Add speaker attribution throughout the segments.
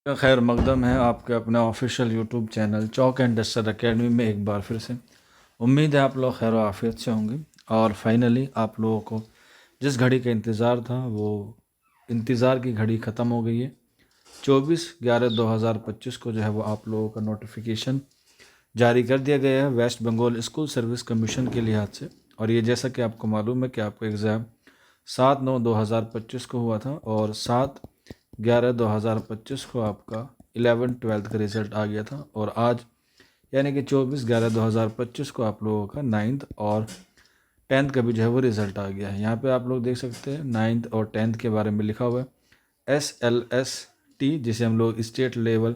Speaker 1: का खैर मकदम है आपके अपने official YouTube channel chalk and duster academy में एक बार फिर से। उम्मीद है आप लोग खैर आफियत से होंगे और फाइनली आप लोगों को जिस घड़ी का इंतज़ार था वो इंतज़ार की घड़ी ख़त्म हो गई है। 24/11/2025 को जो है वो आप लोगों का नोटिफिकेशन जारी कर दिया गया है West Bengal school service commission के लिहाज से। और ये जैसा कि आपको मालूम है कि आपका एग्ज़ाम 7/9/2025 को हुआ था और 7/11/2025 को आपका 11th-12th का रिज़ल्ट आ गया था। और आज यानी कि 24/11/2025 को आप लोगों का 9th और 10th का भी जो है वो रिज़ल्ट आ गया है। यहाँ पे आप लोग देख सकते हैं 9th और 10th के बारे में लिखा हुआ है SLST, जिसे हम लोग स्टेट लेवल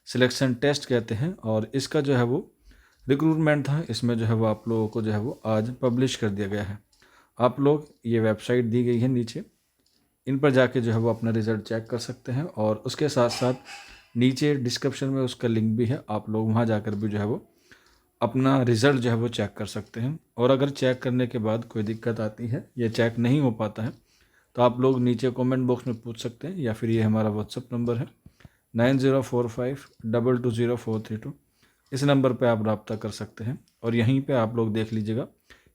Speaker 1: सिलेक्शन टेस्ट कहते हैं। और इसका जो है वो रिक्रूटमेंट था, इसमें जो है वो आप लोगों को जो है वो आज पब्लिश कर दिया गया है। आप लोग ये वेबसाइट दी गई है नीचे, इन पर जाके जो है वो अपना रिज़ल्ट चेक कर सकते हैं। और उसके साथ साथ नीचे डिस्क्रिप्शन में उसका लिंक भी है, आप लोग वहाँ जाकर भी जो है वो अपना रिज़ल्ट जो है वो चेक कर सकते हैं। और अगर चेक करने के बाद कोई दिक्कत आती है या चेक नहीं हो पाता है तो आप लोग नीचे कमेंट बॉक्स में पूछ सकते हैं, या फिर ये हमारा व्हाट्सअप नंबर है 9045220432। इस नंबर पे आप रब्ता कर सकते हैं। और यहीं पे आप लोग देख लीजिएगा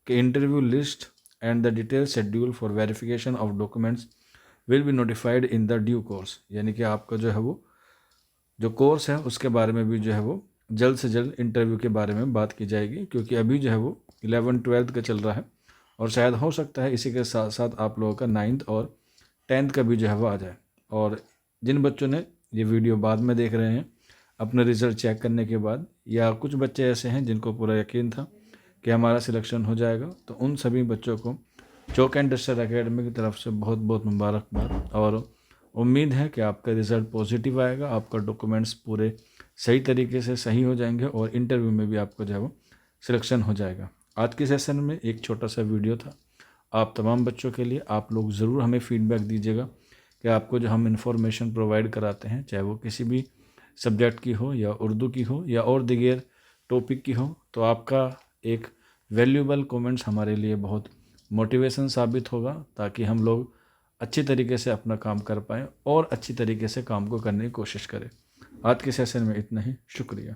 Speaker 1: कि interview list and the detail schedule for verification of documents will be notified in the due course, यानी कि आपका जो है वो जो कोर्स है उसके बारे में भी जो है वो जल्द से जल्द इंटरव्यू के बारे में बात की जाएगी। क्योंकि अभी जो है वो 11th-12th का चल रहा है और शायद हो सकता है इसी के साथ साथ आप लोगों का 9th और 10th का भी जो है वो आ जाए। और जिन बच्चों ने ये वीडियो बाद में देख रहे हैं अपने रिज़ल्ट चेक करने के बाद, या कुछ बच्चे ऐसे हैं जिनको पूरा यकीन था कि हमारा सिलेक्शन हो जाएगा, तो उन सभी बच्चों को चौक एंड डस्टर एकेडमी की तरफ से बहुत बहुत मुबारकबाद। और उम्मीद है कि आपका रिज़ल्ट पॉजिटिव आएगा, आपका डॉक्यूमेंट्स पूरे सही तरीके से सही हो जाएंगे और इंटरव्यू में भी आपको जो है वो सिलेक्शन हो जाएगा। आज के सेशन में एक छोटा सा वीडियो था आप तमाम बच्चों के लिए। आप लोग ज़रूर हमें फीडबैक दीजिएगा कि आपको जो हम इंफॉर्मेशन प्रोवाइड कराते हैं, चाहे वो किसी भी सब्जेक्ट की हो या उर्दू की हो या और दिगेर टॉपिक की हो, तो आपका एक वैल्यूएबल कमेंट्स हमारे लिए बहुत मोटिवेशन साबित होगा, ताकि हम लोग अच्छी तरीके से अपना काम कर पाएँ और अच्छी तरीके से काम को करने की कोशिश करें। आज के सेशन में इतना ही, शुक्रिया।